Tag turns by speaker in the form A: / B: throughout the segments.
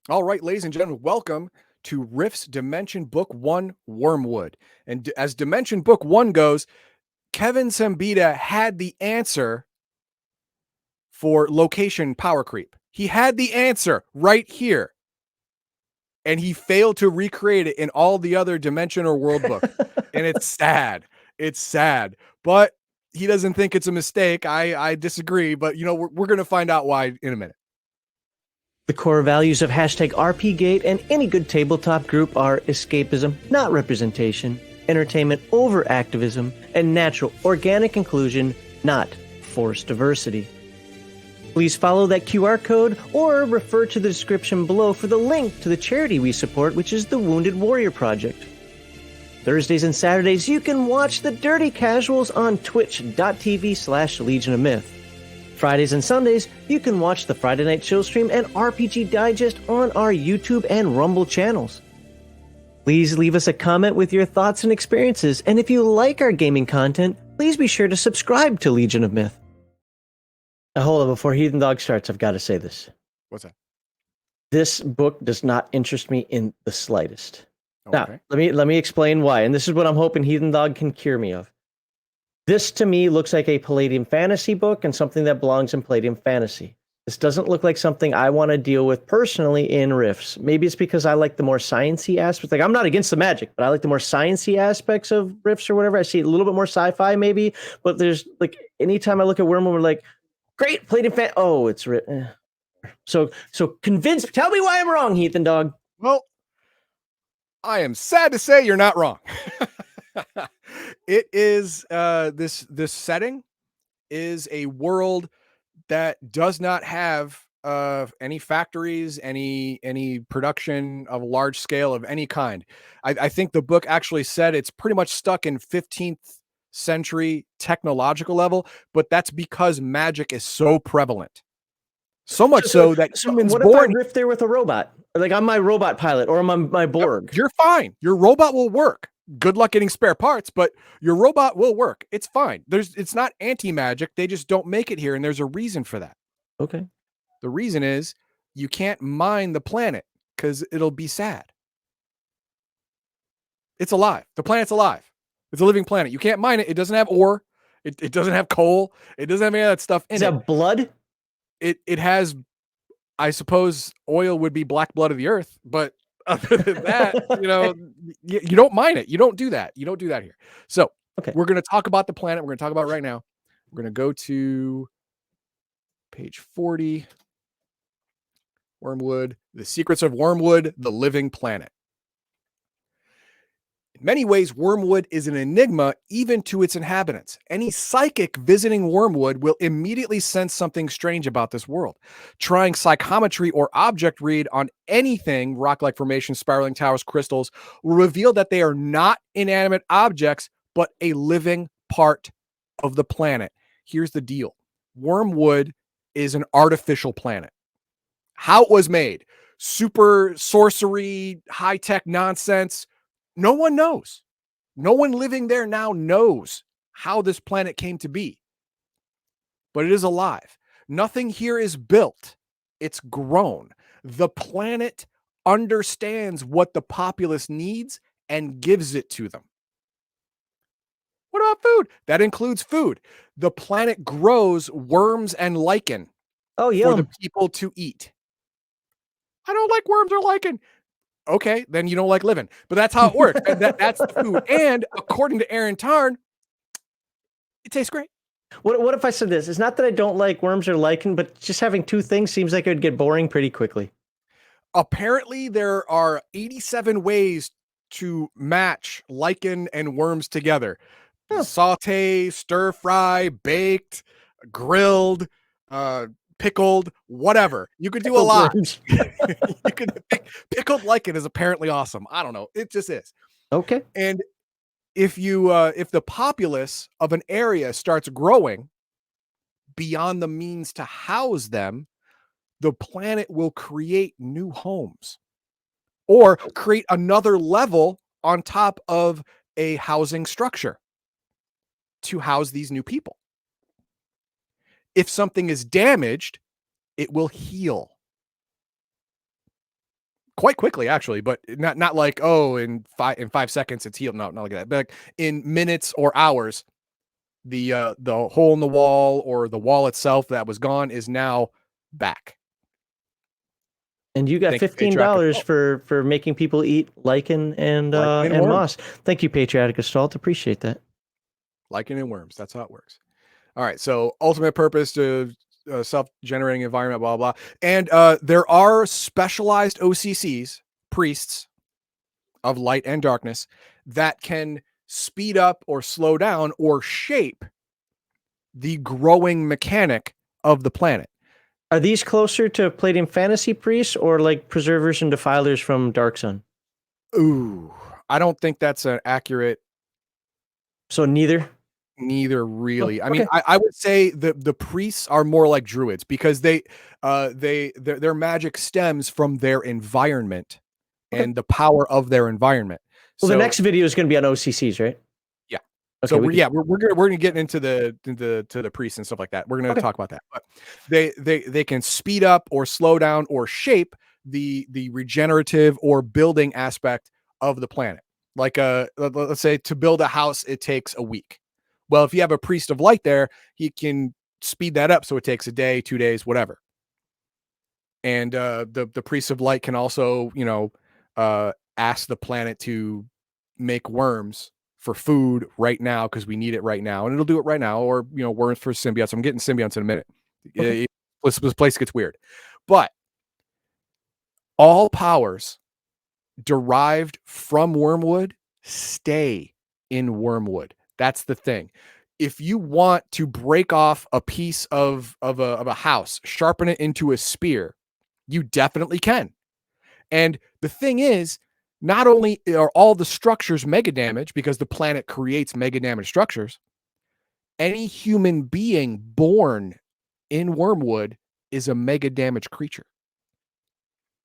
A: All right, ladies and gentlemen, welcome to Riff's Dimension Book 1 Wormwood. And as Dimension Book 1 goes, Kevin Sambita had the answer for location power creep. He had the answer right here, and he failed to recreate it in all the other Dimension or World books. And it's sad. It's sad. But he doesn't think it's a mistake. I disagree, but we're going to find out why in a minute.
B: The core values of #RPGate and any good tabletop group are escapism, not representation, entertainment over activism, and natural, organic inclusion, not forced diversity. Please follow that QR code or refer to the description below for the link to the charity we support, which is the Wounded Warrior Project. Thursdays and Saturdays, you can watch the Dirty Casuals on twitch.tv/Legion of Myth. Fridays and Sundays, you can watch the Friday Night Chill Stream and RPG Digest on our YouTube and Rumble channels. Please leave us a comment with your thoughts and experiences, and if you like our gaming content, please be sure to subscribe to Legion of Myth. Now, hold on, before Heathen Dog starts, I've got to say this.
A: What's that?
B: This book does not interest me in the slightest.
A: Okay.
B: Now, let me explain why, and this is what I'm hoping Heathen Dog can cure me of. This, to me, looks like a Palladium fantasy book and something that belongs in Palladium fantasy. This doesn't look like something I want to deal with personally in Rifts. Maybe it's because I like the more science-y aspects. Like, I'm not against the magic, but I like the more science-y aspects of Rifts or whatever. I see a little bit more sci-fi, maybe. But there's, like, anytime I look at Wormwood, we're like, great, Palladium fan. Oh, it's written. So convince. Tell me why I'm wrong, Heathen Dog.
A: Well, I am sad to say you're not wrong. It is this setting is a world that does not have any factories, any production of large scale of any kind. I think the book actually said it's pretty much stuck in 15th century technological level, but that's because magic is so prevalent. So much so that humans
B: what
A: born.
B: if I riff there with a robot? Like, I'm my robot pilot, or I'm my Borg.
A: You're fine. Your robot will work. Good luck getting spare parts, but your robot will work. It's fine. It's not anti-magic. They just don't make it here, and there's a reason for that.
B: Okay.
A: The reason is you can't mine the planet because it'll be sad. It's alive. The planet's alive. It's a living planet. You can't mine it. It doesn't have ore. It doesn't have coal. It doesn't have any of that stuff in it.
B: Does it have blood?
A: It has, I suppose, oil would be black blood of the earth, but other than that, you don't mine it. You don't do that. You don't do that here. So We're going to talk about the planet. We're going to talk about it right now. We're going to go to page 40. Wormwood, The Secrets of Wormwood, the Living Planet. In many ways, Wormwood is an enigma even to its inhabitants. Any psychic visiting Wormwood will immediately sense something strange about this world. Trying psychometry or object read on anything, rock-like formations, spiraling towers, crystals, will reveal that they are not inanimate objects, but a living part of the planet. Here's the deal. Wormwood is an artificial planet. How it was made, super sorcery, high-tech nonsense, no one knows. No one living there now knows how this planet came to be. But it is alive. Nothing here is built. It's grown. The planet understands what the populace needs and gives it to them. What about food? That includes food. The planet grows worms and lichen for the people to eat. I don't like worms or lichen. Okay, then you don't like living. But that's how it works. That's the food. And according to Aaron Tarn, it tastes great.
B: What if I said this? It's not that I don't like worms or lichen, but just having two things seems like it would get boring pretty quickly.
A: Apparently, there are 87 ways to match lichen and worms together. Saute, stir fry, baked, grilled, pickled, whatever. You could do a lot. You could pickled lichen is apparently awesome. I don't know. It just is.
B: Okay.
A: And if the populace of an area starts growing beyond the means to house them, the planet will create new homes or create another level on top of a housing structure to house these new people. If something is damaged, it will heal. quite quickly, actually, but not like, oh, in 5 seconds it's healed. No, not like that. But like in minutes or hours, the hole in the wall or the wall itself that was gone is now back.
B: And you got
A: Thank you,
B: $15
A: Patriarch of
B: for making people eat lichen
A: Lichen and
B: and
A: worms.
B: moss. Thank you, Patriotic Assault. Appreciate that.
A: Lichen and worms. That's how it works. All right. So ultimate purpose to self-generating environment, blah, blah. And there are specialized OCCs, priests of light and darkness, that can speed up or slow down or shape the growing mechanic of the planet.
B: Are these closer to Palladium Fantasy Priests or like Preservers and Defilers from Dark Sun?
A: Ooh, I don't think that's an accurate.
B: So neither?
A: Neither really.
B: Oh,
A: I mean,
B: okay.
A: I would say the priests are more like druids because their magic stems from their environment
B: Okay.
A: and the power of their environment.
B: Well, the
A: So
B: next video is going to be on OCCs, right?
A: yeah.
B: Okay.
A: So we're gonna get into the priests and stuff like that. We're gonna talk about that. But they can speed up or slow down or shape the regenerative or building aspect of the planet. Like let's say to build a house, it takes a week. Well, if you have a priest of light there, he can speed that up so it takes a day, 2 days, whatever. And the priest of light can also, ask the planet to make worms for food right now because we need it right now, and it'll do it right now. Or worms for symbiotes. I'm getting symbiotes in a minute.
B: Okay.
A: This place gets weird, but all powers derived from Wormwood stay in Wormwood. That's the thing. If you want to break off a piece of a house, sharpen it into a spear, you definitely can. And the thing is, not only are all the structures mega damage because the planet creates mega damage structures, any human being born in Wormwood is a mega damage creature.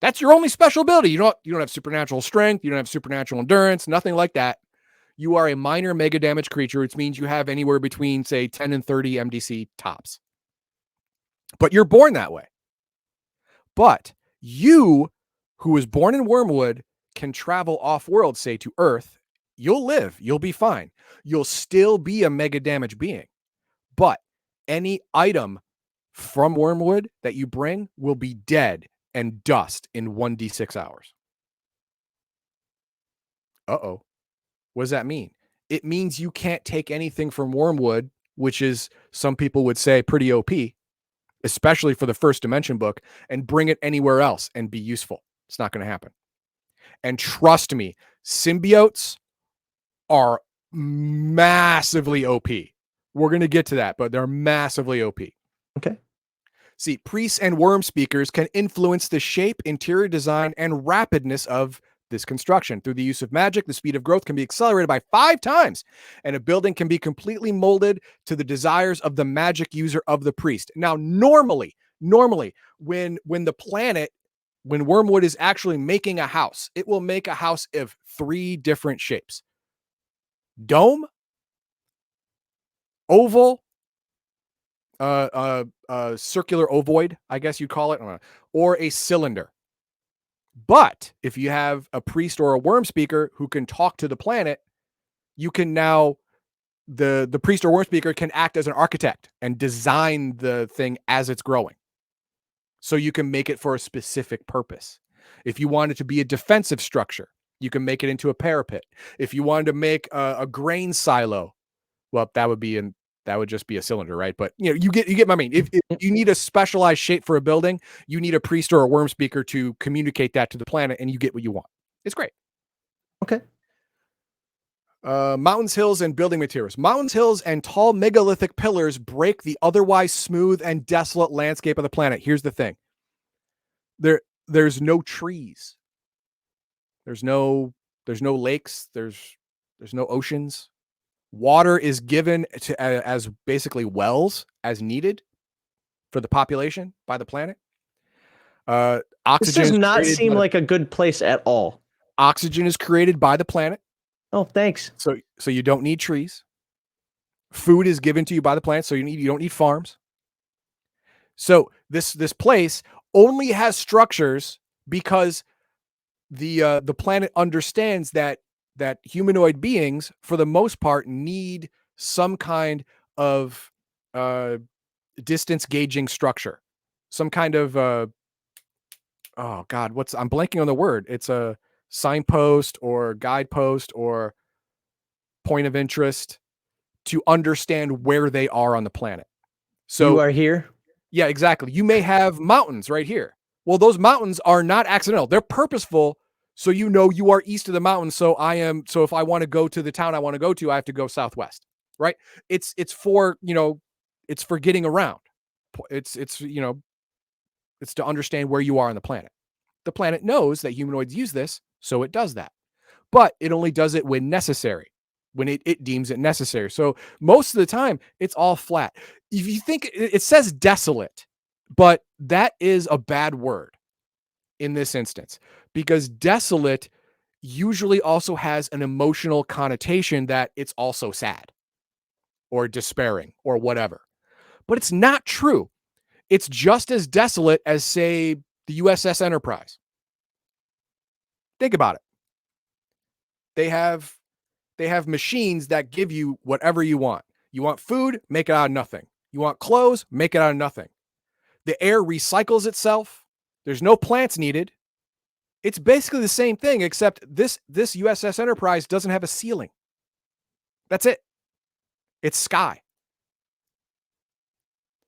A: That's your only special ability. You don't have supernatural strength, you don't have supernatural endurance, nothing like that. You are a minor mega damage creature, which means you have anywhere between, say, 10 and 30 MDC tops. But you're born that way. But you, who was born in Wormwood, can travel off-world, say to Earth. You'll live. You'll be fine. You'll still be a mega damage being. But any item from Wormwood that you bring will be dead and dust in 1d6 hours. Uh-oh. What does that mean? It means you can't take anything from Wormwood, which is, some people would say, pretty OP, especially for the first dimension book, and bring it anywhere else and be useful. It's not going to happen. And trust me, symbiotes are massively OP. We're going to get to that, but they're massively OP.
B: Okay.
A: See, priests and worm speakers can influence the shape, interior design, and rapidness of this construction. Through the use of magic, the speed of growth can be accelerated by 5 times, and a building can be completely molded to the desires of the magic user of the priest. Now, normally, when Wormwood is actually making a house, it will make a house of 3 different shapes: dome, oval, circular ovoid, I guess you'd call it, or a cylinder. But if you have a priest or a worm speaker who can talk to the planet, you can now, the priest or worm speaker can act as an architect and design the thing as it's growing. So you can make it for a specific purpose. If you want it to be a defensive structure, you can make it into a parapet. If you wanted to make a grain silo, well, that would just be a cylinder, right? But you get my mean. If you need a specialized shape for a building, you need a priest or a worm speaker to communicate that to the planet, and you get what you want. It's great.
B: Okay.
A: Mountains, hills, and building materials. Mountains, hills, and tall megalithic pillars break the otherwise smooth and desolate landscape of the planet. Here's the thing. There's no trees. There's no lakes. There's no oceans. Water is given to as basically wells as needed for the population by the planet.
B: This
A: Oxygen
B: does
A: is
B: not
A: created
B: seem
A: by
B: like a good place at all.
A: oxygen is created by the planet,
B: Oh, thanks.
A: so you don't need trees. Food is given to you by the planet, so you don't need farms. So this place only has structures because the planet understands that humanoid beings, for the most part, need some kind of uh, distance gauging structure, some kind of oh God, I'm blanking on the word. It's a signpost or guidepost or point of interest to understand where they are on the planet.
B: You
A: So
B: are here.
A: yeah, exactly. You may have mountains right here. Well, those mountains are not accidental. They're purposeful. So you know you are east of the mountain. So if I want to go to the town I want to go to, I have to go southwest. Right? It's for, it's for getting around. It's to understand where you are on the planet. The planet knows that humanoids use this, so it does that. But it only does it when necessary, when it deems it necessary. So most of the time, it's all flat. If you think it says desolate, but that is a bad word in this instance, because desolate usually also has an emotional connotation that it's also sad or despairing or whatever. But it's not true. It's just as desolate as, say, the USS Enterprise. Think about it. They have machines that give you whatever you want. You want food, make it out of nothing. You want clothes, make it out of nothing. The air recycles itself. There's no plants needed. It's basically the same thing, except this USS Enterprise doesn't have a ceiling. That's it. It's sky.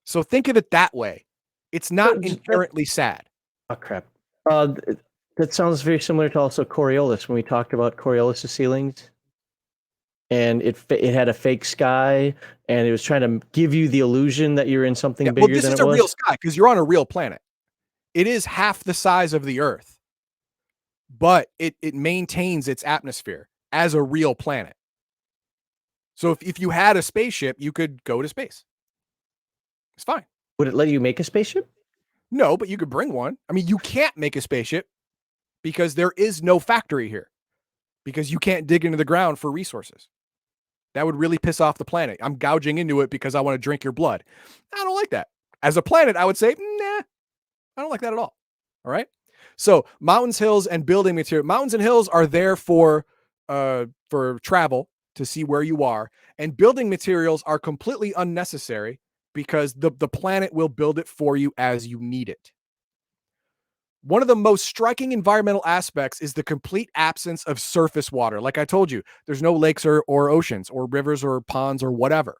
A: So think of it that way. It's not inherently sad.
B: Oh, crap. That sounds very similar to also Coriolis, when we talked about Coriolis' ceilings. And it had a fake sky, and it was trying to give you the illusion that you're in something bigger than it was.
A: Well, this is a real sky because you're on a real planet. It is half the size of the Earth, but it maintains its atmosphere as a real planet. So if you had a spaceship, you could go to space. It's fine.
B: Would it let you make a spaceship?
A: No, but you could bring one. I mean, you can't make a spaceship because there is no factory here, because you can't dig into the ground for resources. That would really piss off the planet. I'm gouging into it because I want to drink your blood. I don't like that. As a planet, I would say, nah, I don't like that at all. All right. So mountains, hills, and building material. Mountains and hills are there for travel to see where you are. And building materials are completely unnecessary because the planet will build it for you as you need it. One of the most striking environmental aspects is the complete absence of surface water. Like I told you, there's no lakes or oceans or rivers or ponds or whatever.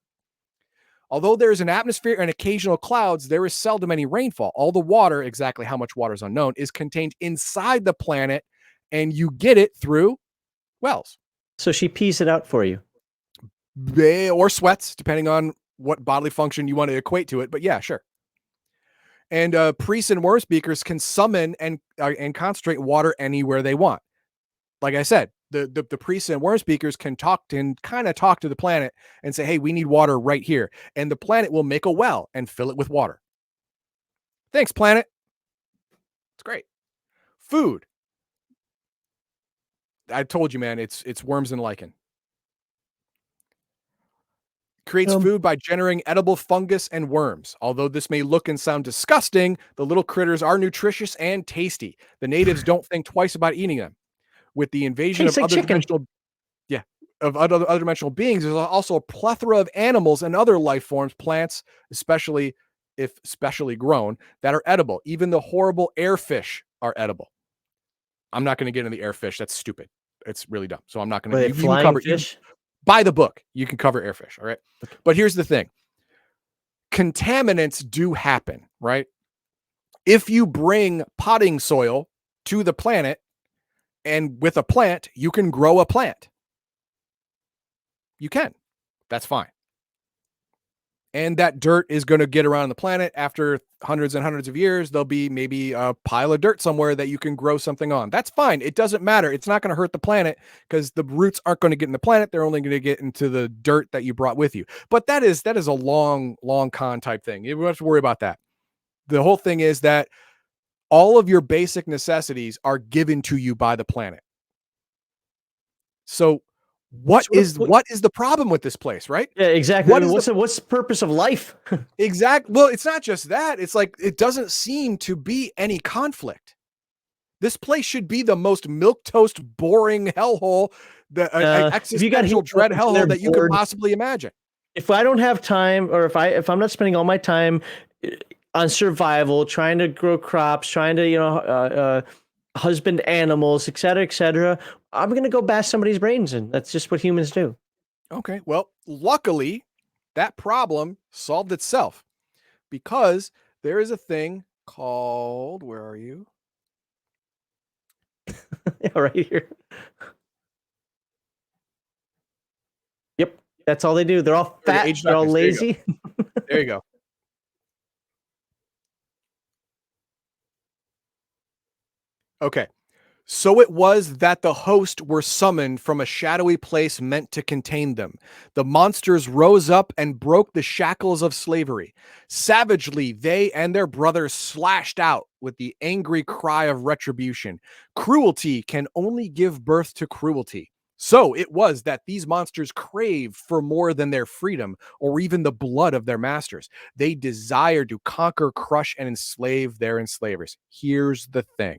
A: Although there is an atmosphere and occasional clouds, there is seldom any rainfall. All the water, exactly how much water is unknown, is contained inside the planet, and you get it through wells.
B: So she pees it out for you.
A: Or sweats, depending on what bodily function you want to equate to it. But yeah, sure. And priests and worm speakers can summon and concentrate water anywhere they want. Like I said, the priests and worm speakers can talk to the planet and say, hey, we need water right here. And the planet will make a well and fill it with water. Thanks, planet. It's great. Food. I told you, man, it's worms and lichen. Creates food by generating edible fungus and worms. Although this may look and sound disgusting, the little critters are nutritious and tasty. The natives don't think twice about eating them. With the invasion of other dimensional beings, there's also a plethora of animals and other life forms, plants, especially if specially grown, that are edible. Even the horrible airfish are edible. I'm not going to get into the airfish. That's stupid. It's really dumb. So I'm not going to.
B: Flying fish?
A: Buy the book. You can cover airfish. All right. But here's the thing. Contaminants do happen, right? If you bring potting soil to the planet, and with a plant, you can grow a plant. You can. That's fine. And that dirt is going to get around the planet. After hundreds and hundreds of years, there'll be maybe a pile of dirt somewhere that you can grow something on. That's fine. It doesn't matter. It's not going to hurt the planet because the roots aren't going to get in the planet. They're only going to get into the dirt that you brought with you. But that is a long con type thing. You don't have to worry about that. The whole thing is that all of your basic necessities are given to you by the planet. So what is the problem with this place, right?
B: Yeah, exactly. What's the purpose of life?
A: Exactly. Well, it's not just that. It's like it doesn't seem to be any conflict. This place should be the most milquetoast, boring hellhole, the
B: If you got
A: existential dread
B: heroes and they're
A: hellhole that you could
B: bored,
A: possibly imagine.
B: if I don't have time, or if I'm not spending all my time on survival, trying to grow crops, trying to husband animals, etc., I'm gonna go bash somebody's brains in. That's just what humans do.
A: Okay, well, luckily, that problem solved itself because there is a thing called, where are you?
B: Right here. Yep, that's all they do. They're all
A: Okay,
B: fat.
A: age
B: They're all
A: darkness.
B: lazy.
A: There you go. Okay. So it was that the host were summoned from a shadowy place meant to contain them. The monsters rose up and broke the shackles of slavery. Savagely, they and their brothers slashed out with the angry cry of retribution. Cruelty can only give birth to cruelty. So it was that these monsters craved for more than their freedom or even the blood of their masters. They desired to conquer, crush, and enslave their enslavers. Here's the thing.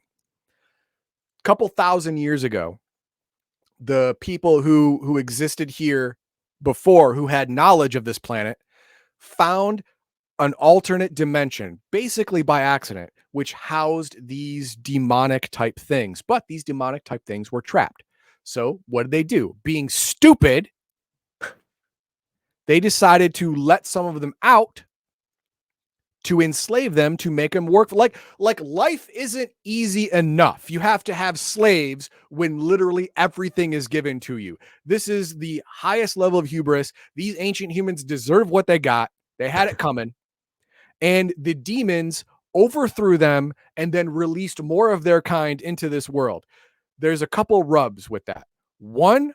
A: Couple thousand years ago, the people who existed here before, who had knowledge of this planet, found an alternate dimension, basically by accident, which housed these demonic type things. But these demonic type things were trapped. So what did they do? Being stupid, they decided to let some of them out to enslave them, to make them work. Like life isn't easy enough. You have to have slaves when literally everything is given to you. This is the highest level of hubris. These ancient humans deserve what they got. They had it coming. And the demons overthrew them and then released more of their kind into this world. There's a couple rubs with that. One,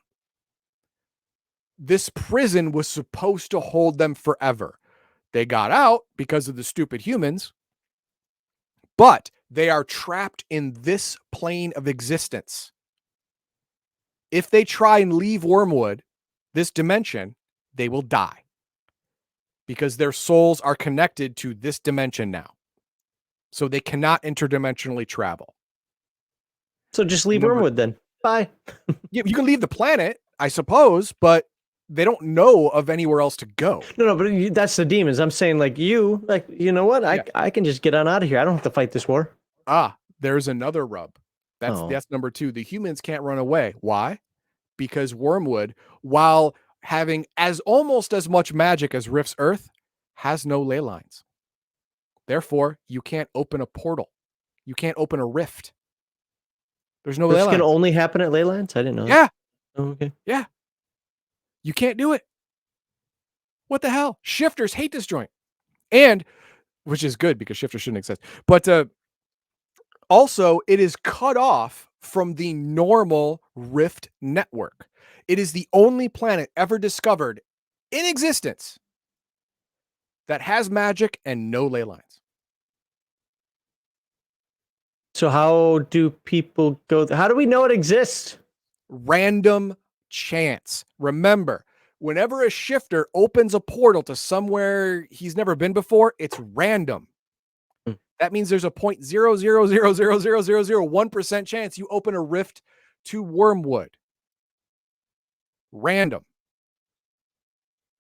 A: this prison was supposed to hold them forever. They got out because of the stupid humans, but they are trapped in this plane of existence. If they try and leave Wormwood, this dimension, they will die because their souls are connected to this dimension now. So they cannot interdimensionally travel.
B: So just leave Wormwood then. Bye.
A: You can leave the planet, I suppose, but they don't know of anywhere else to go.
B: No, but that's the demons. I'm saying, you know what? I can just get on out of here. I don't have to fight this war.
A: There's another rub. That's number 2. The humans can't run away. Why? Because Wormwood, while having almost as much magic as Rift's Earth, has no ley lines. Therefore, you can't open a portal. You can't open a rift. There's no ley lines.
B: This can only happen at ley lines? I didn't know.
A: Yeah.
B: Oh, okay.
A: Yeah. You can't do it. What the hell? Shifters hate this joint. And, which is good because shifters shouldn't exist. But also, it is cut off from the normal Rift network. It is the only planet ever discovered in existence that has magic and no ley lines.
B: So how do people go? How do we know it exists?
A: Random chance. Remember, whenever a shifter opens a portal to somewhere he's never been before, it's random. That means there's a 0.0000001% chance you open a rift to Wormwood. Random.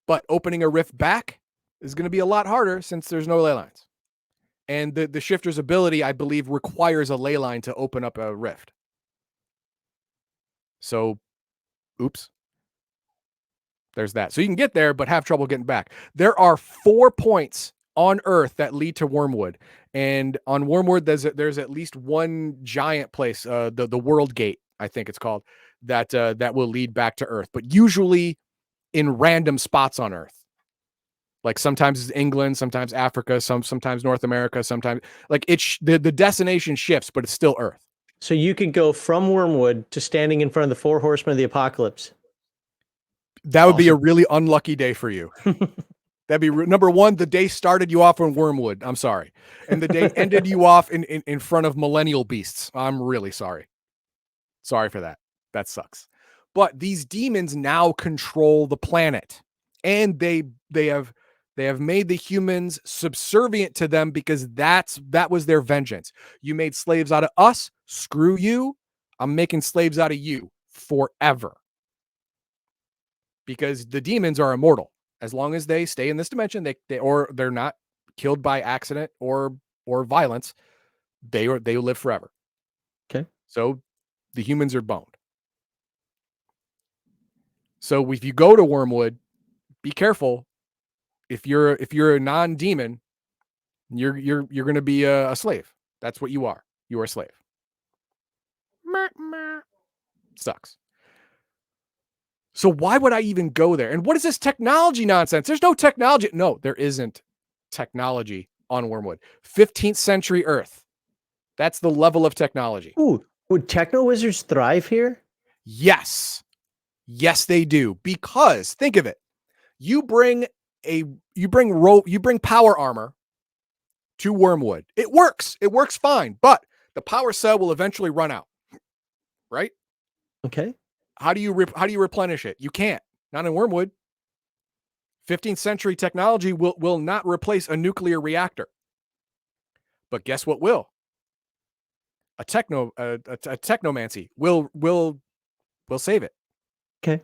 A: But opening a rift back is going to be a lot harder since there's no ley lines. And the shifter's ability, I believe, requires a ley line to open up a rift. So, oops. There's that. So you can get there, but have trouble getting back. There are 4 points on Earth that lead to Wormwood. And on Wormwood, there's at least one giant place, the World Gate, I think it's called, that will lead back to Earth. But usually in random spots on Earth. Like sometimes it's England, sometimes Africa, sometimes North America, sometimes the destination shifts, but it's still Earth.
B: So you could go from Wormwood to standing in front of the 4 horsemen of the apocalypse.
A: That would be a really unlucky day for you. That'd be number 1. The day started you off on Wormwood. I'm sorry. And the day ended you off in front of millennial beasts. I'm really sorry. Sorry for that. That sucks. But these demons now control the planet. And they have They have made the humans subservient to them because that was their vengeance. You made slaves out of us. Screw you. I'm making slaves out of you forever. Because the demons are immortal. As long as they stay in this dimension, they're not killed by accident or violence, they live forever.
B: Okay.
A: So the humans are boned. So if you go to Wormwood, be careful. If you're a non-demon, you're going to be a slave. That's what you are. You are a slave. Sucks. So why would I even go there? And what is this technology nonsense? There's no technology. No, there isn't technology on Wormwood. 15th century Earth. That's the level of technology.
B: Ooh, would techno wizards thrive here?
A: Yes. Yes, they do. Because think of it. You bring power armor to Wormwood. It works. It works fine, but the power cell will eventually run out. Right?
B: Okay.
A: How do you replenish it? You can't. Not in Wormwood. 15th century technology will not replace a nuclear reactor. But guess what will? A technomancy will save it.
B: Okay.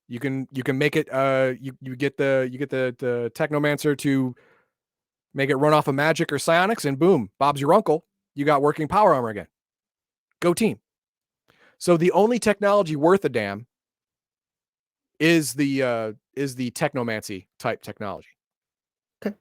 A: You can make it you get the technomancer to make it run off of magic or psionics, and boom, Bob's your uncle. You got working power armor again. Go team. So the only technology worth a damn is the technomancy type technology.
B: Okay.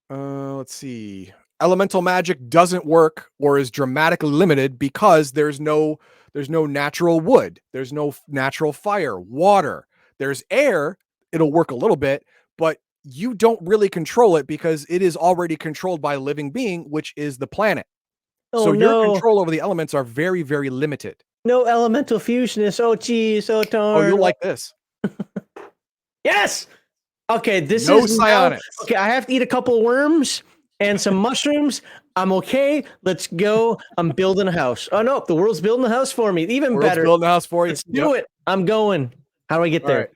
A: Let's see. Elemental magic doesn't work or is dramatically limited because there's no natural wood. There's no natural fire, water. There's air. It'll work a little bit, but you don't really control it because it is already controlled by a living being, which is the planet.
B: Oh,
A: so
B: no.
A: Your control over the elements are very, very limited.
B: No elemental fusionists. Oh, geez. Oh, darn.
A: Oh, you'll like this.
B: Yes. Okay, this
A: no
B: is
A: psionics.
B: Okay, I have to eat a couple worms and some mushrooms. I'm okay. Let's go. I'm building a house. Oh no, the world's building a house for me. Even better.
A: Building a house for you.
B: Let's do it. I'm going. How do I get there?
A: Right.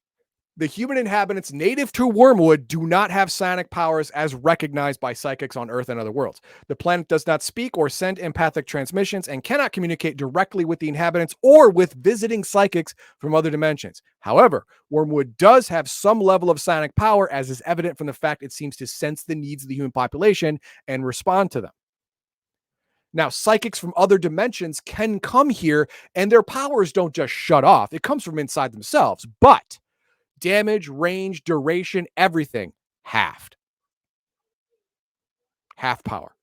A: The human inhabitants native to Wormwood do not have psionic powers as recognized by psychics on Earth and other worlds. The planet does not speak or send empathic transmissions and cannot communicate directly with the inhabitants or with visiting psychics from other dimensions. However, Wormwood does have some level of psionic power, as is evident from the fact it seems to sense the needs of the human population and respond to them. Now, psychics from other dimensions can come here, and their powers don't just shut off. It comes from inside themselves, but damage, range, duration, everything halved. Half power.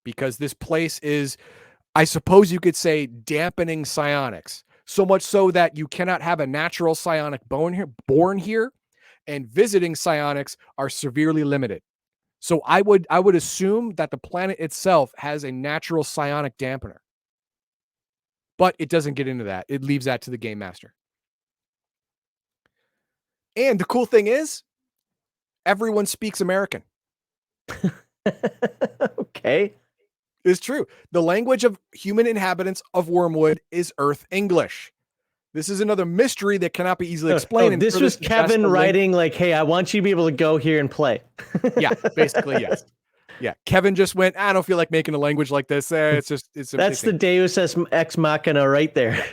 A: Because this place is, I suppose you could say, dampening psionics. So much so that you cannot have a natural psionic born here, and visiting psionics are severely limited. So I would assume that the planet itself has a natural psionic dampener. But it doesn't get into that. It leaves that to the game master. And the cool thing is, everyone speaks American.
B: Okay.
A: It's true. The language of human inhabitants of Wormwood is Earth English. This is another mystery that cannot be easily explained.
B: This was Kevin writing like, hey, I want you to be able to go here and play.
A: Yeah, basically, yes. Yeah, Kevin just went, I don't feel like making a language like this. It's
B: That's the Deus Ex Machina right there.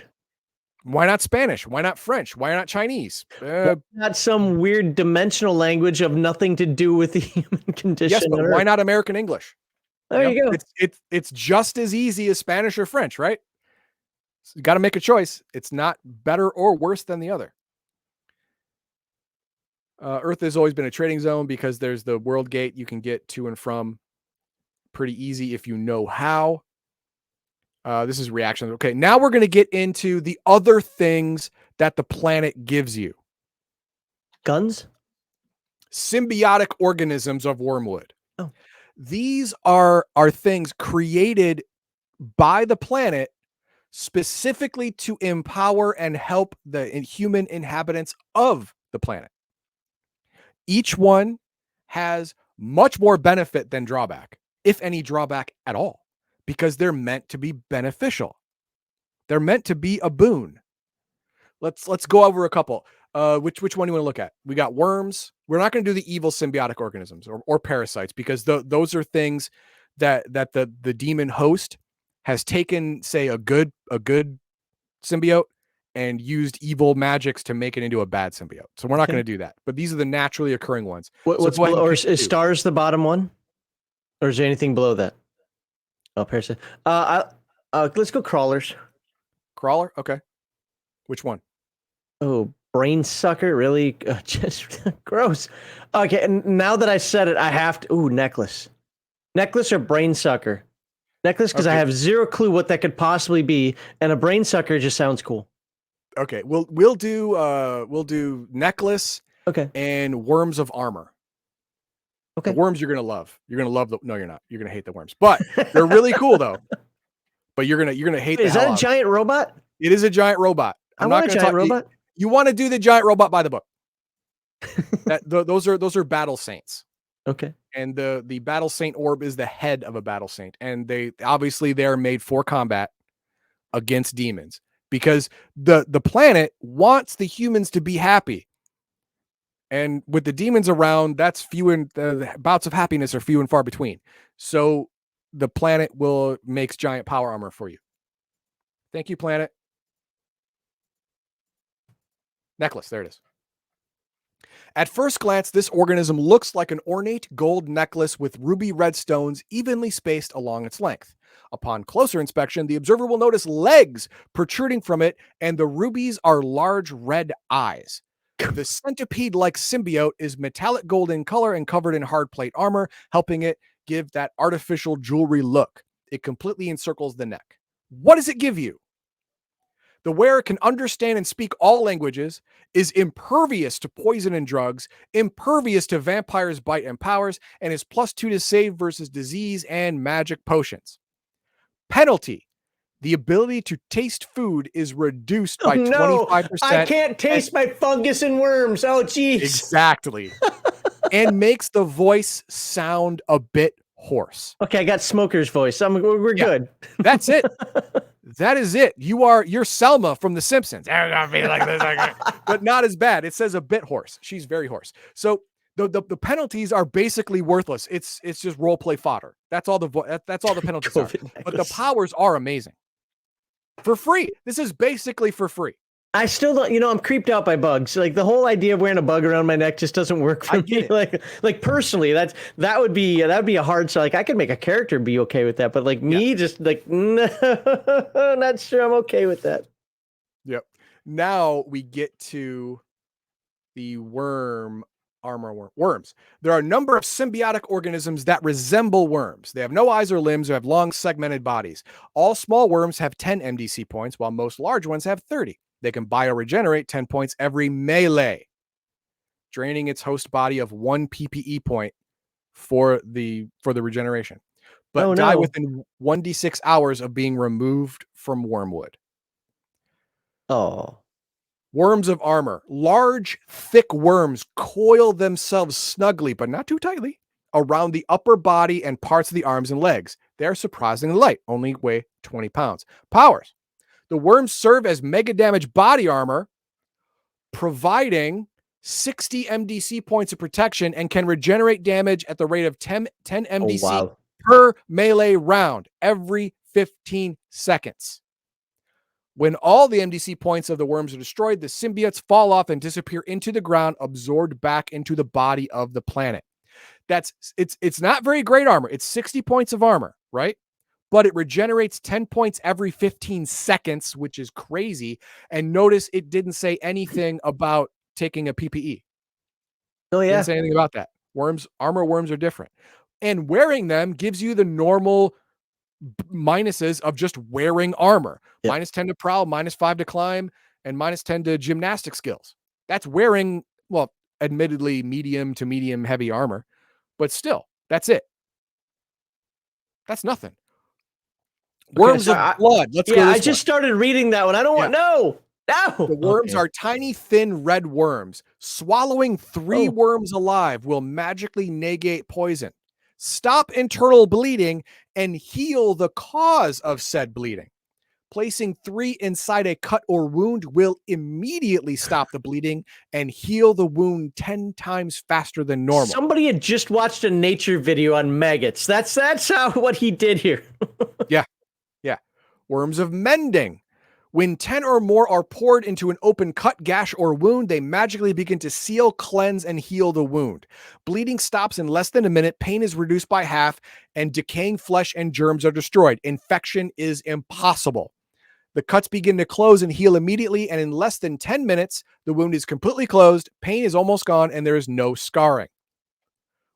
A: Why not Spanish? Why not French? Why not Chinese?
B: Not some weird dimensional language of nothing to do with the human condition.
A: Yes, but why not American English?
B: There you go.
A: It's just as easy as Spanish or French, right? So you got to make a choice. It's not better or worse than the other. Earth has always been a trading zone because there's the world gate you can get to and from pretty easy if you know how. This is reactions. Okay, now we're going to get into the other things that the planet gives you.
B: Guns?
A: Symbiotic organisms of Wormwood.
B: Oh.
A: These are things created by the planet specifically to empower and help the human inhabitants of the planet. Each one has much more benefit than drawback, if any drawback at all, because they're meant to be beneficial. They're meant to be a boon. Let's go over a couple. Which one do you want to look at? We got worms. We're not going to do the evil symbiotic organisms or parasites because those are things that the demon host has taken, say, a good symbiote and used evil magics to make it into a bad symbiote. So we're not going to do that. But these are the naturally occurring ones.
B: What's below, or is stars the bottom one? Or is there anything below that? Oh, parasite. Let's go crawlers.
A: Crawler? Okay. Which one?
B: Oh, brain sucker, really? Just gross. Okay, and now that I said it, I have to. Ooh, necklace or brain sucker. Necklace, because I have zero clue what that could possibly be, and a brain sucker just sounds cool.
A: Okay, we'll do necklace.
B: Okay.
A: And worms of armor.
B: Okay.
A: The worms you're gonna love. You're gonna love no, you're not. You're gonna hate the worms, but they're really cool though. But you're gonna hate.
B: Is that a giant robot?
A: It is a giant robot.
B: I'm not gonna talk. Robot.
A: You want to do the giant robot by the book. Those are battle saints.
B: Okay.
A: And the battle saint orb is the head of a battle saint, and they're made for combat against demons because the planet wants the humans to be happy. And with the demons around, that's the bouts of happiness are few and far between. So the planet makes giant power armor for you. Thank you, planet. Necklace, there it is. At first glance, this organism looks like an ornate gold necklace with ruby red stones evenly spaced along its length. Upon closer inspection, the observer will notice legs protruding from it, and the rubies are large red eyes. The centipede-like symbiote is metallic gold in color and covered in hard plate armor, helping it give that artificial jewelry look. It completely encircles the neck. What does it give you? The wearer can understand and speak all languages, is impervious to poison and drugs, impervious to vampires' bite and powers, and is +2 to save versus disease and magic potions. Penalty. The ability to taste food is reduced by 25%.
B: I can't taste my fungus and worms. Oh, geez.
A: Exactly. And makes the voice sound a bit hoarse.
B: Okay, I got Smoker's voice. We're good.
A: That's it. That is it. You're Selma from The Simpsons. But not as bad. It says a bit hoarse. She's very hoarse. So the penalties are basically worthless. It's just role play fodder. That's all the penalties are. But the powers are amazing. For free. This is basically for free.
B: I still don't, I'm creeped out by bugs. Like the whole idea of wearing a bug around my neck just doesn't work for me. Like personally, that would be a hard sell. Like I could make a character be okay with that, but like me, just like no, not sure I'm okay with that.
A: Yep. Now we get to the worms. There are a number of symbiotic organisms that resemble worms. They have no eyes or limbs or have long segmented bodies. All small worms have 10 MDC points, while most large ones have 30. They can bioregenerate 10 points every melee, draining its host body of 1 PPE point for the regeneration, but die within 1d6 hours of being removed from Wormwood.
B: Oh.
A: Worms of armor. Large, thick worms coil themselves snugly, but not too tightly, around the upper body and parts of the arms and legs. They are surprisingly light, only weigh 20 pounds. Powers. The worms serve as mega damage body armor, providing 60 MDC points of protection and can regenerate damage at the rate of 10 MDC per melee round every 15 seconds. When all the MDC points of the worms are destroyed, the symbiotes fall off and disappear into the ground, absorbed back into the body of the planet. It's not very great armor. It's 60 points of armor, right? But it regenerates 10 points every 15 seconds, which is crazy. And notice it didn't say anything about taking a PPE.
B: Oh, yeah.
A: It didn't say anything about that. Armor worms are different. And wearing them gives you the normal minuses of just wearing armor. Yep. -10 to prowl, -5 to climb, and -10 to gymnastic skills. That's wearing, well, admittedly medium to medium heavy armor, but still, that's it. That's nothing. Worms of blood. Let's go.
B: I just started reading that one. I don't want no.
A: The worms are tiny, thin red worms. Swallowing 3 worms alive will magically negate poison, stop internal bleeding, and heal the cause of said bleeding. Placing 3 inside a cut or wound will immediately stop the bleeding and heal the wound 10 times faster than normal.
B: Somebody had just watched a nature video on maggots. That's how what he did here.
A: Yeah. Worms of mending. When 10 or more are poured into an open cut, gash, or wound, they magically begin to seal, cleanse, and heal the wound. Bleeding stops in less than a minute, pain is reduced by half, and decaying flesh and germs are destroyed. Infection is impossible. The cuts begin to close and heal immediately, and in less than 10 minutes, the wound is completely closed, pain is almost gone, and there is no scarring.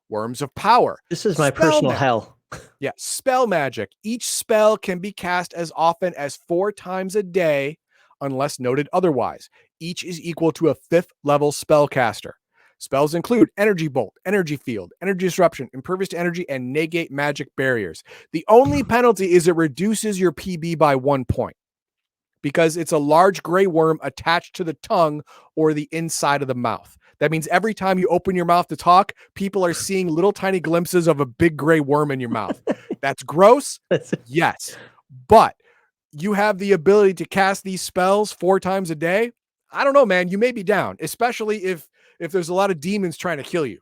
A: Worms of power.
B: This is my personal hell.
A: Yeah, spell magic. Each spell can be cast as often as 4 times a day, unless noted otherwise. Each is equal to a 5th level spellcaster. Spells include Energy Bolt, Energy Field, Energy Disruption, Impervious to Energy, and Negate Magic Barriers. The only penalty is it reduces your PB by 1 point, because it's a large gray worm attached to the tongue or the inside of the mouth. That means every time you open your mouth to talk, people are seeing little tiny glimpses of a big gray worm in your mouth. That's gross. Yes. But you have the ability to cast these spells 4 times a day. I don't know, man. You may be down, especially if there's a lot of demons trying to kill you.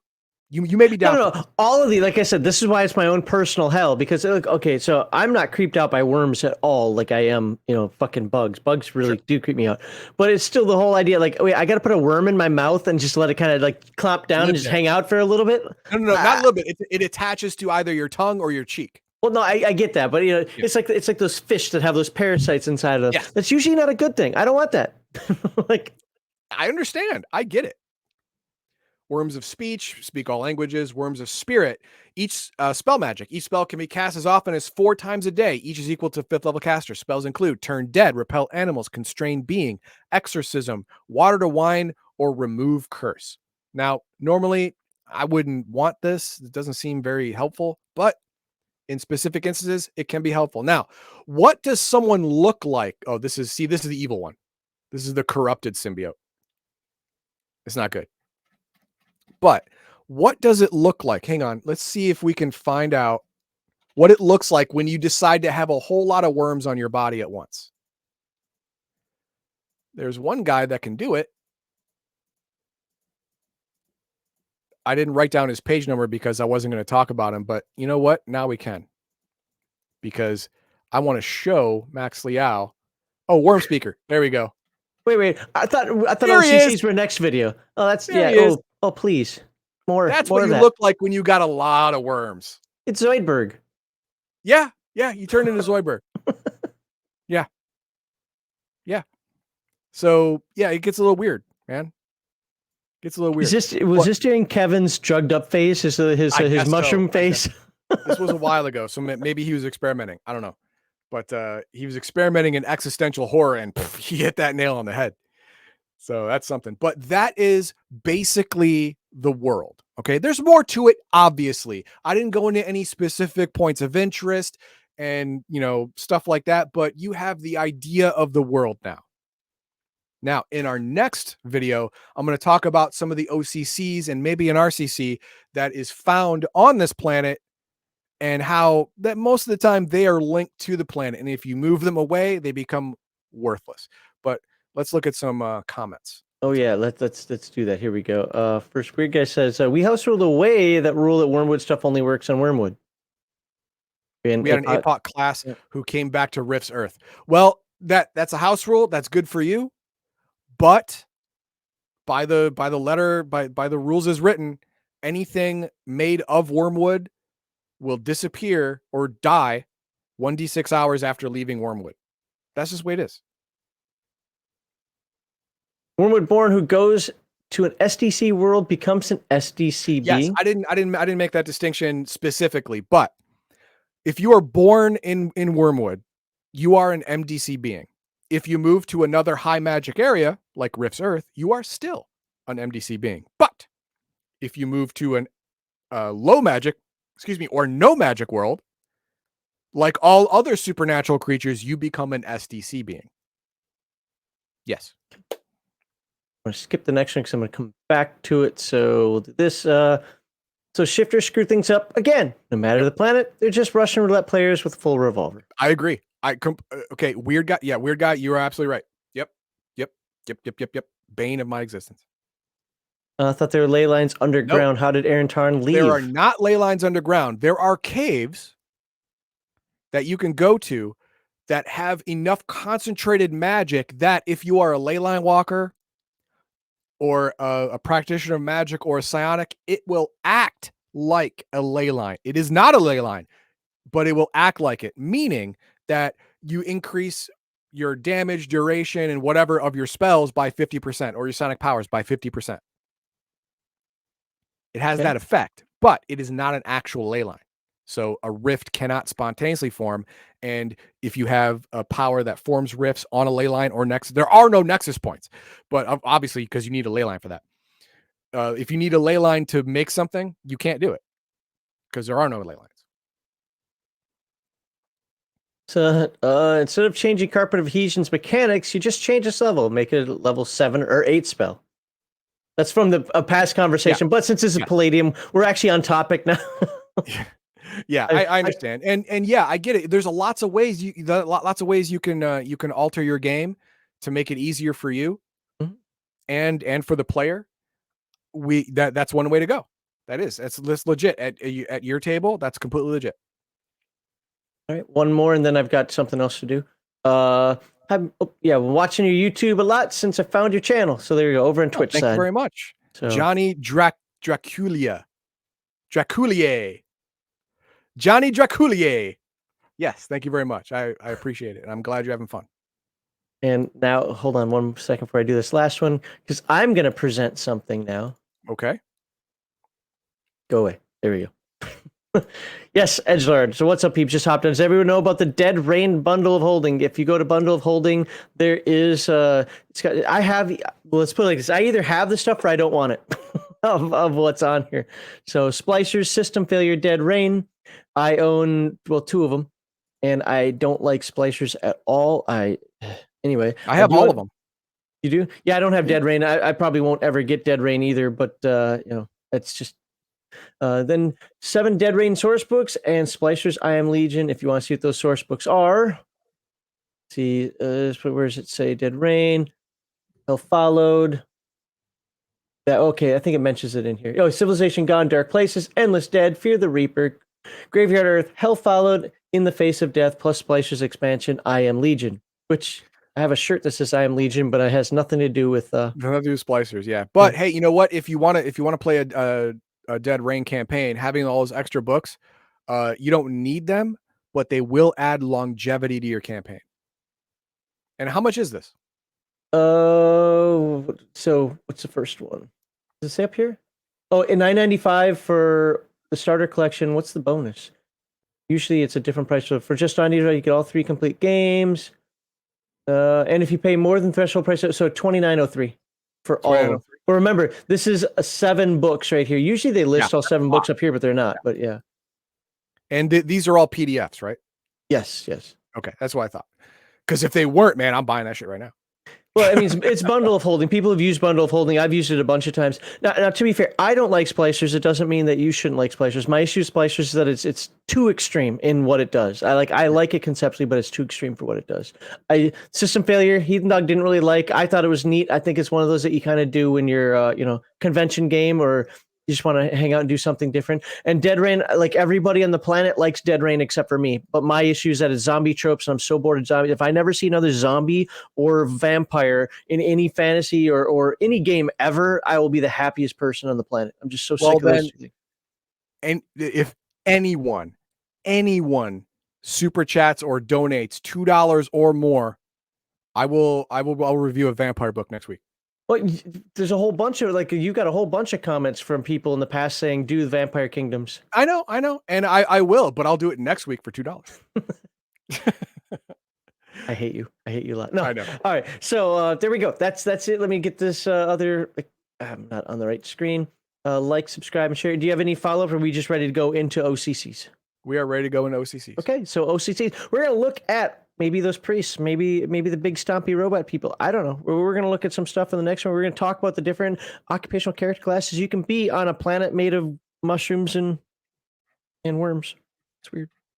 A: You may be down.
B: No. All of the, like I said, this is why it's my own personal hell, because okay, so I'm not creeped out by worms at all, like I am, fucking bugs. Bugs really do creep me out, but it's still the whole idea. Like, wait, I got to put a worm in my mouth and just let it kind of like clomp down and just hang out for a little bit.
A: No, not a little bit. It attaches to either your tongue or your cheek.
B: Well, no, I get that, but it's like those fish that have those parasites inside of them. Yeah. That's usually not a good thing. I don't want that. Like,
A: I understand. I get it. Worms of speech, speak all languages. Worms of spirit, each spell magic. Each spell can be cast as often as 4 times a day. Each is equal to 5th level caster. Spells include turn dead, repel animals, constrain being, exorcism, water to wine, or remove curse. Now, normally I wouldn't want this. It doesn't seem very helpful, but in specific instances, it can be helpful. Now, what does someone look like? Oh, this is the evil one. This is the corrupted symbiote. It's not good. But what does it look like? Hang on. Let's see if we can find out what it looks like when you decide to have a whole lot of worms on your body at once. There's one guy that can do it. I didn't write down his page number because I wasn't going to talk about him, but you know what? Now we can. Because I want to show Max Liao. Oh, Worm Speaker. There we go.
B: Wait. I thought OCCs were next video. Oh, that's Oh, please. More.
A: That's
B: more
A: what you look like when you got a lot of worms.
B: It's Zoidberg.
A: Yeah. You turn into Zoidberg. Yeah. So it gets a little weird, man. Gets a little weird.
B: Was this during Kevin's drugged up phase? His mushroom face?
A: This was a while ago, so maybe he was experimenting. I don't know. But he was experimenting in existential horror, and he hit that nail on the head. So that's something. But that is basically the world. Okay. There's more to it, obviously. I didn't go into any specific points of interest and, stuff like that, but you have the idea of the world now. Now, in our next video, I'm going to talk about some of the OCCs and maybe an RCC that is found on this planet and how that most of the time they are linked to the planet. And if you move them away, they become worthless. But let's look at some comments.
B: Oh yeah, let's do that. Here we go. First weird guy says we house rule the way that rule that Wormwood stuff only works on Wormwood.
A: We had an APOC class who came back to Rift's Earth. Well, that's a house rule. That's good for you, but by the letter, by the rules as written, anything made of Wormwood will disappear or die 1d6 hours after leaving Wormwood. That's just the way it is.
B: Wormwood born who goes to an SDC world becomes an SDC being.
A: Yes, I didn't make that distinction specifically, but if you are born in Wormwood, you are an MDC being. If you move to another high magic area like Rift's Earth, you are still an MDC being. But if you move to an low magic, or no magic world, like all other supernatural creatures, you become an SDC being. Yes.
B: I'm going to skip the next one because I'm going to come back to it. So we'll do this. So shifters screw things up again. No matter the planet, they're just Russian roulette players with a full revolver.
A: I agree. Okay, weird guy. Yeah, weird guy. You are absolutely right. Yep. Yep. Yep. Yep. Yep. Yep. Bane of my existence.
B: I thought there were ley lines
A: Nope.
B: underground. How did Aaron Tarn leave?
A: There are not ley lines underground. There are caves that you can go to that have enough concentrated magic that if you are a ley line walker or a practitioner of magic or a psionic, it will act like a ley line. It is not a ley line, but it will act like it, meaning that you increase your damage, duration, and whatever of your spells by 50% or your psionic powers by 50%. It has that effect, but it is not an actual ley line. So a rift cannot spontaneously form. And if you have a power that forms rifts on a ley line or nexus, there are no nexus points, but obviously because you need a ley line for that. If you need a ley line to make something, you can't do it because there are no ley lines.
B: So instead of changing Carpet of Adhesion's mechanics, you just change this level, make it a level 7 or 8 spell. That's from a past conversation, but since this is Palladium, we're actually on topic now.
A: Yeah, I understand, and yeah, I get it. There's lots of ways you can alter your game to make it easier for you, and for the player. That's one way to go. That's legit at your table. That's completely legit.
B: All right, one more, and then I've got something else to do. I'm watching your YouTube a lot since I found your channel. So there you go, over on Twitch.
A: Thank you very much, Johnny Draculier. Johnny Draculier. Yes, thank you very much. I appreciate it, and I'm glad you're having fun.
B: And now, hold on 1 second before I do this last one, because I'm going to present something now.
A: Okay.
B: Go away. There we go. Yes, Edgelord. So what's up, peeps? Just hopped in. Does everyone know about the Dead Rain Bundle of Holding? If you go to Bundle of Holding, there is let's put it like this. I either have the stuff or I don't want it of what's on here. So Splicers, System Failure, Dead Rain. I own, 2 of them, and I don't like Splicers at all. Anyway.
A: I have all of them.
B: You do? Yeah, I don't have Dead Rain. I probably won't ever get Dead Rain either, but that's just then 7 Dead Rain source books and Splicers I Am Legion. If you want to see what those source books are, see, where does it say Dead Rain? Hell Followed. Okay, I think it mentions it in here. Oh, Civilization Gone, Dark Places, Endless Dead, Fear the Reaper, Graveyard Earth, Hell Followed, In the Face of Death, plus Splicers expansion I Am Legion, which I have a shirt that says I Am Legion, but it has nothing to do with
A: nothing to do with Splicers. Yeah, but hey, you know what? If you want to play a Dead Rain campaign, having all those extra books, you don't need them, but they will add longevity to your campaign. And how much is this?
B: So what's the first one? Does it say up here? Oh, in $9.95 for the starter collection. What's the bonus? Usually it's a different price. So for just on you get all 3 complete games. And if you pay more than threshold price, so $29.03 for all of them. But remember, this is 7 books right here. Usually they list all 7 books up here, but they're not. But yeah.
A: And these are all PDFs, right?
B: Yes.
A: Okay, that's what I thought. Because if they weren't, man, I'm buying that shit right now.
B: Well, I mean, it's Bundle of Holding. People have used Bundle of Holding. I've used it a bunch of times. Now, to be fair, I don't like Splicers. It doesn't mean that you shouldn't like Splicers. My issue with Splicers is that it's too extreme in what it does. I like it conceptually, but it's too extreme for what it does. System Failure, Heathen Dog didn't really like. I thought it was neat. I think it's one of those that you kind of do when you're, convention game or you just want to hang out and do something different. And Dead Rain, like everybody on the planet likes Dead Rain except for me. But my issue is that it's zombie tropes, and I'm so bored of zombies. If I never see another zombie or vampire in any fantasy or any game ever, I will be the happiest person on the planet. I'm just so sick of those things.
A: And if anyone super chats or donates $2 or more, I'll review a vampire book next week.
B: Well, there's a whole bunch of you got a whole bunch of comments from people in the past saying do the Vampire Kingdoms.
A: I know, and I will, but I'll do it next week for $2.
B: I hate you a lot. No,
A: I know.
B: All right, so there we go. That's it. Let me get this other. I'm not on the right screen. Like, subscribe, and share. Do you have any follow up, or are we just ready to go into OCCs?
A: We are ready to go into OCCs.
B: Okay, so OCCs. We're gonna look at. Maybe those priests, maybe the big stompy robot people. I don't know. We're going to look at some stuff in the next one. We're going to talk about the different occupational character classes you can be on a planet made of mushrooms and worms. It's weird.